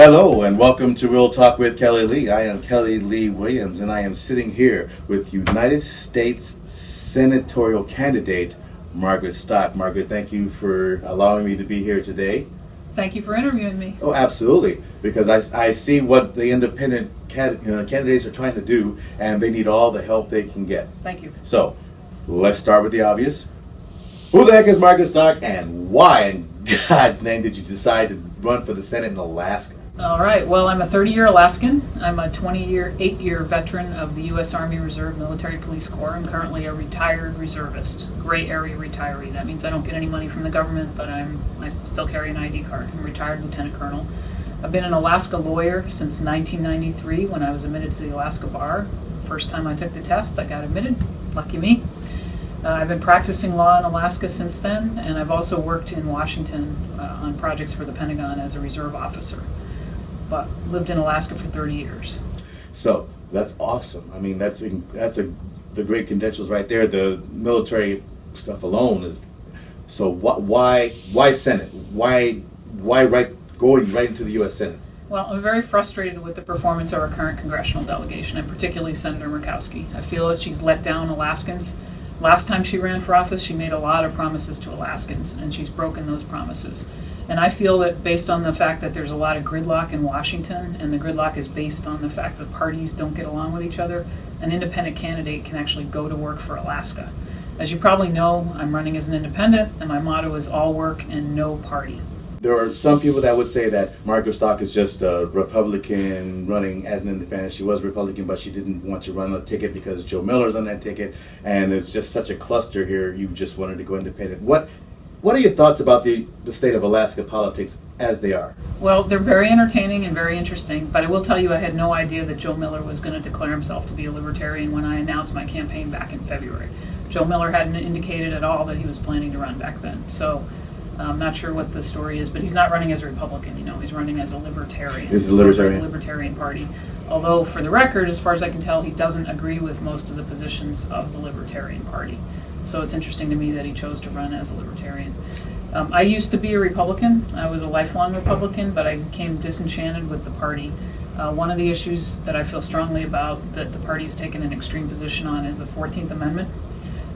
Hello and welcome to Real Talk with Kelly Lee. I am Kelly Lee Williams and I am sitting here with United States senatorial candidate Margaret Stock. Margaret, thank you for allowing me to be here today. Thank you for interviewing me. Oh, absolutely, because I see what the independent candidates are trying to do and they need all the help they can get. Thank you. So, let's start with the obvious. Who the heck is Margaret Stock and why in God's name did you decide to run for the Senate in Alaska? All right. Well, I'm a 30-year Alaskan. I'm a 8-year veteran of the U.S. Army Reserve Military Police Corps. I'm currently a retired reservist, gray area retiree. That means I don't get any money from the government, but I still carry an ID card. I'm a retired lieutenant colonel. I've been an Alaska lawyer since 1993 when I was admitted to the Alaska Bar. First time I took the test, I got admitted. Lucky me. I've been practicing law in Alaska since then, and I've also worked in Washington on projects for the Pentagon as a reserve officer, but lived in Alaska for 30 years. So that's awesome. I mean, that's the great credentials right there. The military stuff alone is. So why Senate? Why going right into the U.S. Senate? Well, I'm very frustrated with the performance of our current congressional delegation, and particularly Senator Murkowski. I feel that she's let down Alaskans. Last time she ran for office, she made a lot of promises to Alaskans, and she's broken those promises. And I feel that based on the fact that there's a lot of gridlock in Washington, and the gridlock is based on the fact that parties don't get along with each other, an independent candidate can actually go to work for Alaska. As you probably know, I'm running as an independent, and my motto is all work and no party. There are some people that would say that Margaret Stock is just a Republican running as an independent. She was Republican, but she didn't want to run a ticket because Joe Miller's on that ticket, and it's just such a cluster here. You just wanted to go independent. What are your thoughts about the state of Alaska politics as they are? Well, they're very entertaining and very interesting, but I will tell you I had no idea that Joe Miller was going to declare himself to be a libertarian when I announced my campaign back in February. Joe Miller hadn't indicated at all that he was planning to run back then. So I'm not sure what the story is, but he's not running as a Republican, he's running as a libertarian. He's a libertarian. Libertarian Party. Although, for the record, as far as I can tell, he doesn't agree with most of the positions of the Libertarian Party. So it's interesting to me that he chose to run as a libertarian. I used to be a Republican. I was a lifelong Republican, but I became disenchanted with the party. One of the issues that I feel strongly about that the party has taken an extreme position on is the 14th Amendment.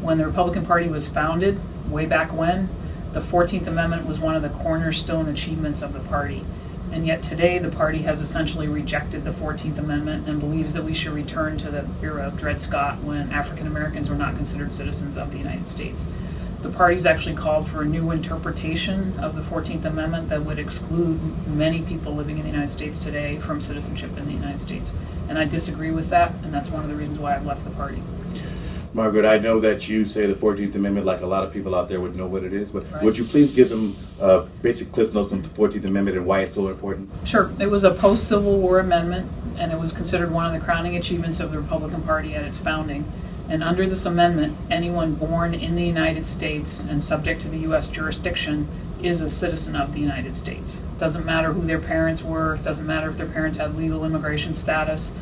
When the Republican Party was founded, way back when, the 14th Amendment was one of the cornerstone achievements of the party. And yet today the party has essentially rejected the 14th Amendment and believes that we should return to the era of Dred Scott when African Americans were not considered citizens of the United States. The party's actually called for a new interpretation of the 14th Amendment that would exclude many people living in the United States today from citizenship in the United States. And I disagree with that, and that's one of the reasons why I've left the party. Margaret, I know that you say the 14th Amendment like a lot of people out there would know what it is, but Right. Would you please give them basic cliff notes on the 14th Amendment and why it's so important? Sure. It was a post-Civil War amendment, and it was considered one of the crowning achievements of the Republican Party at its founding. And under this amendment, anyone born in the United States and subject to the U.S. jurisdiction is a citizen of the United States. Doesn't matter who their parents were, doesn't matter if their parents had legal immigration status,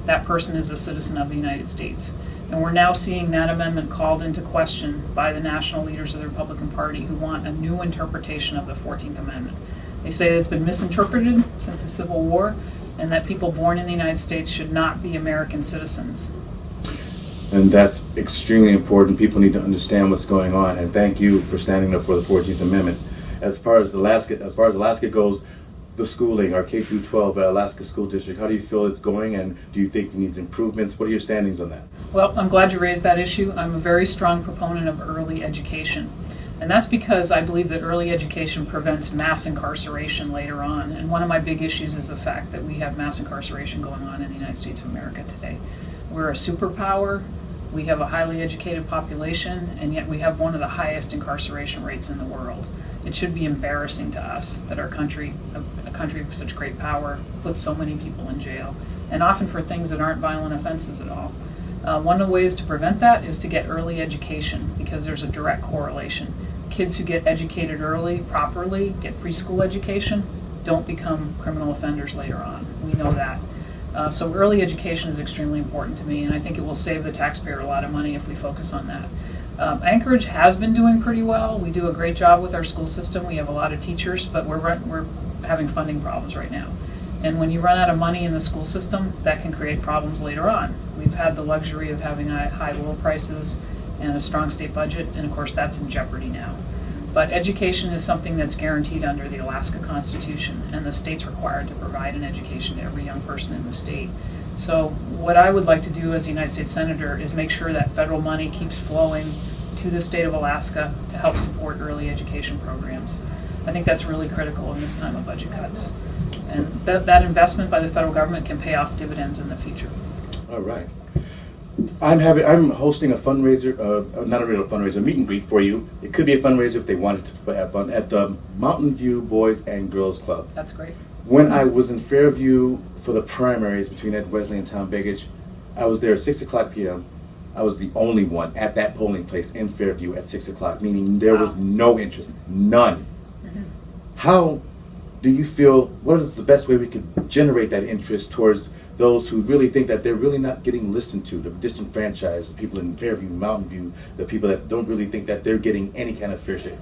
that person is a citizen of the United States. And we're now seeing that amendment called into question by the national leaders of the Republican Party who want a new interpretation of the 14th Amendment. They say that it's been misinterpreted since the Civil War and that people born in the United States should not be American citizens. And that's extremely important. People need to understand what's going on. And thank you for standing up for the 14th Amendment. As far as Alaska goes, the schooling, our K through 12 Alaska School District, how do you feel it's going, and do you think it needs improvements? What are your standings on that? Well, I'm glad you raised that issue. I'm a very strong proponent of early education. And that's because I believe that early education prevents mass incarceration later on. And one of my big issues is the fact that we have mass incarceration going on in the United States of America today. We're a superpower. We have a highly educated population, and yet we have one of the highest incarceration rates in the world. It should be embarrassing to us that our country, a country of such great power, puts so many people in jail, and often for things that aren't violent offenses at all. One of the ways to prevent that is to get early education, because there's a direct correlation. Kids who get educated early, properly, get preschool education, don't become criminal offenders later on. We know that. So early education is extremely important to me, and I think it will save the taxpayer a lot of money if we focus on that. Anchorage has been doing pretty well. We do a great job with our school system. We have a lot of teachers, but we're having funding problems right now. And when you run out of money in the school system, that can create problems later on. We've had the luxury of having high oil prices and a strong state budget, and of course that's in jeopardy now. But education is something that's guaranteed under the Alaska Constitution, and the state's required to provide an education to every young person in the state. So what I would like to do as a United States Senator is make sure that federal money keeps flowing to the state of Alaska to help support early education programs. I think that's really critical in this time of budget cuts. And that investment by the federal government can pay off dividends in the future. All right. I'm hosting a fundraiser, not a real fundraiser, meet and greet for you. It could be a fundraiser if they wanted to have fun at the Mountain View Boys and Girls Club. That's great. When I was in Fairview for the primaries between Ed Wesley and Tom Begich, I was there at 6 o'clock p.m. I was the only one at that polling place in Fairview at 6 o'clock, meaning there was no interest, none. Mm-hmm. How do you feel, what is the best way we could generate that interest towards those who really think that they're really not getting listened to, the disenfranchised, the people in Fairview, Mountain View, the people that don't really think that they're getting any kind of fair shake?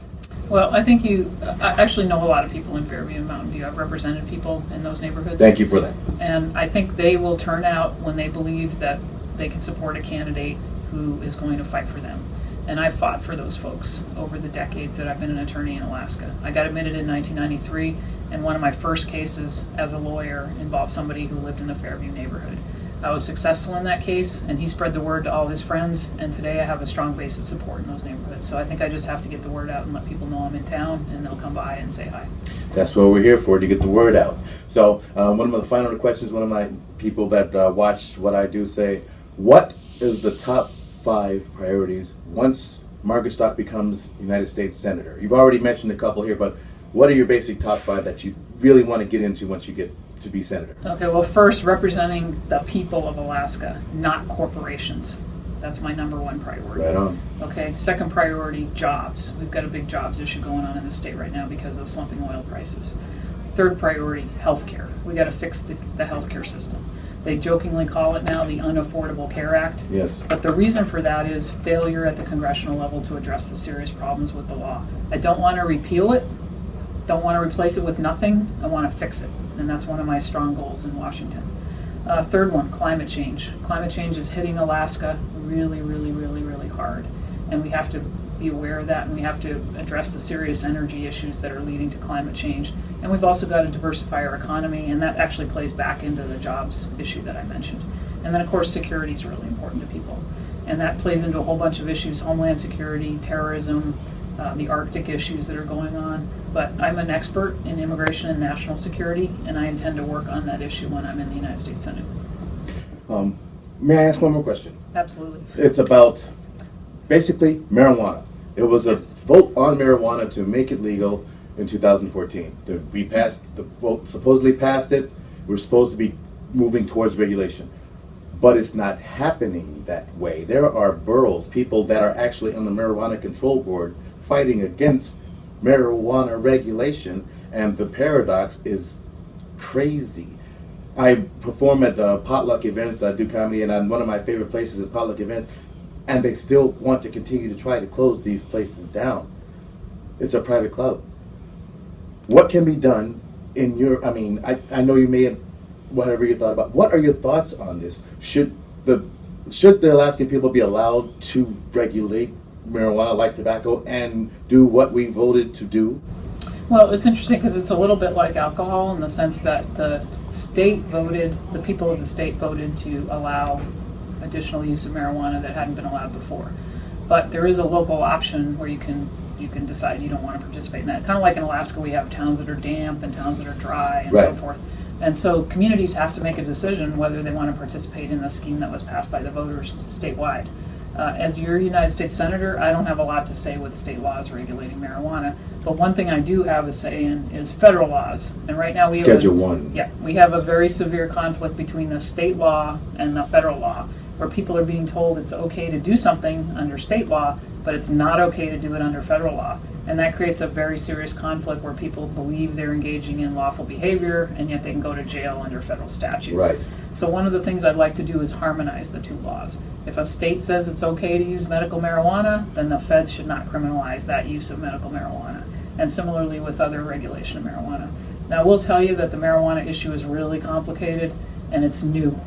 Well, I think I actually know a lot of people in Fairview and Mountain View. I've represented people in those neighborhoods. Thank you for that. And I think they will turn out when they believe that they can support a candidate who is going to fight for them. And I've fought for those folks over the decades that I've been an attorney in Alaska. I got admitted in 1993, and one of my first cases as a lawyer involved somebody who lived in the Fairview neighborhood. I was successful in that case, and he spread the word to all his friends, and today I have a strong base of support in those neighborhoods. So I think I just have to get the word out and let people know I'm in town, and they'll come by and say hi. That's what we're here for, to get the word out. So one of the final questions, one of my people that watch what I do say, what is the top 5 priorities once Margaret Stock becomes United States Senator? You've already mentioned a couple here, but what are your basic top 5 that you really want to get into once you get to be Senator? Okay, well, first, representing the people of Alaska, not corporations. That's my number 1 priority. Right on. Okay, second priority, jobs. We've got a big jobs issue going on in the state right now because of slumping oil prices. Third priority, healthcare. We got to fix the healthcare system. They jokingly call it now the Unaffordable Care Act. Yes. But the reason for that is failure at the congressional level to address the serious problems with the law. I don't want to repeal it, don't want to replace it with nothing, I want to fix it. And that's one of my strong goals in Washington. Third one, climate change. Climate change is hitting Alaska really, really, really, really hard. And we have to be aware of that, and we have to address the serious energy issues that are leading to climate change. And we've also got to diversify our economy, and that actually plays back into the jobs issue that I mentioned. And then, of course, security is really important to people. And that plays into a whole bunch of issues: homeland security, terrorism, the Arctic issues that are going on. But I'm an expert in immigration and national security, and I intend to work on that issue when I'm in the United States Senate. May I ask one more question? Absolutely. It's about basically marijuana. It was a vote on marijuana to make it legal in 2014. The vote supposedly passed it. We're supposed to be moving towards regulation. But it's not happening that way. There are boroughs, people that are actually on the Marijuana Control Board fighting against marijuana regulation, and the paradox is crazy. I perform at potluck events, I do comedy, and one of my favorite places is potluck events, and they still want to continue to try to close these places down. It's a private club. What can be done in your, I know you may have, whatever you thought about, what are your thoughts on this? Should the Alaskan people be allowed to regulate marijuana like tobacco and do what we voted to do? Well, it's interesting because it's a little bit like alcohol in the sense that the people of the state voted to allow additional use of marijuana that hadn't been allowed before. But there is a local option where you can decide you don't want to participate in that. Kind of like in Alaska, we have towns that are damp and towns that are dry and so forth. And so communities have to make a decision whether they want to participate in the scheme that was passed by the voters statewide. As your United States Senator, I don't have a lot to say with state laws regulating marijuana, but one thing I do have a say in is federal laws. And right now we have Schedule 1. Yeah, we have a very severe conflict between the state law and the federal law, where people are being told it's okay to do something under state law, but it's not okay to do it under federal law. And that creates a very serious conflict where people believe they're engaging in lawful behavior, and yet they can go to jail under federal statutes. Right. So one of the things I'd like to do is harmonize the two laws. If a state says it's okay to use medical marijuana, then the feds should not criminalize that use of medical marijuana. And similarly with other regulation of marijuana. Now, I will tell you that the marijuana issue is really complicated and it's new.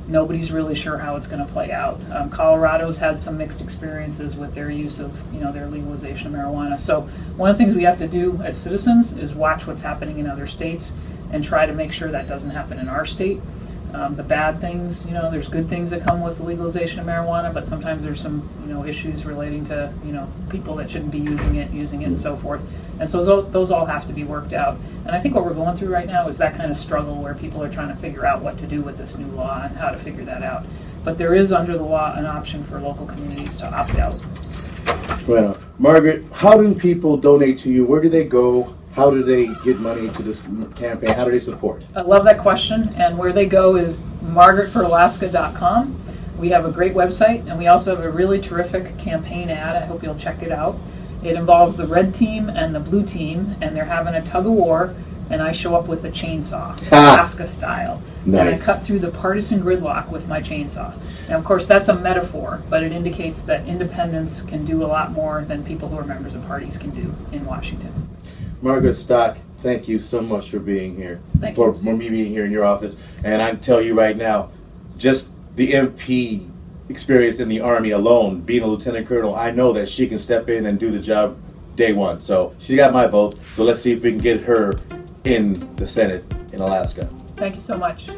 Nobody's really sure how it's going to play out. Colorado's had some mixed experiences with their use of, their legalization of marijuana. So one of the things we have to do as citizens is watch what's happening in other states and try to make sure that doesn't happen in our state. The bad things, there's good things that come with the legalization of marijuana, but sometimes there's some, issues relating to, people that shouldn't be using it and so forth. And so those all have to be worked out. And I think what we're going through right now is that kind of struggle where people are trying to figure out what to do with this new law and how to figure that out. But there is under the law an option for local communities to opt out. Well, Margaret, how do people donate to you? Where do they go? How do they get money to this campaign? How do they support? I love that question. And where they go is margaretforalaska.com. We have a great website, and we also have a really terrific campaign ad. I hope you'll check it out. It involves the red team and the blue team, and they're having a tug of war, and I show up with a chainsaw, Alaska style. Nice. And I cut through the partisan gridlock with my chainsaw. Now, of course, that's a metaphor, but it indicates that independents can do a lot more than people who are members of parties can do in Washington. Margaret Stock, thank you so much for being here. Thank for you. me being here in your office. And I tell you right now, just the MP experience in the Army alone, being a lieutenant colonel, I know that she can step in and do the job day one. So she got my vote. So let's see if we can get her in the Senate in Alaska. Thank you so much.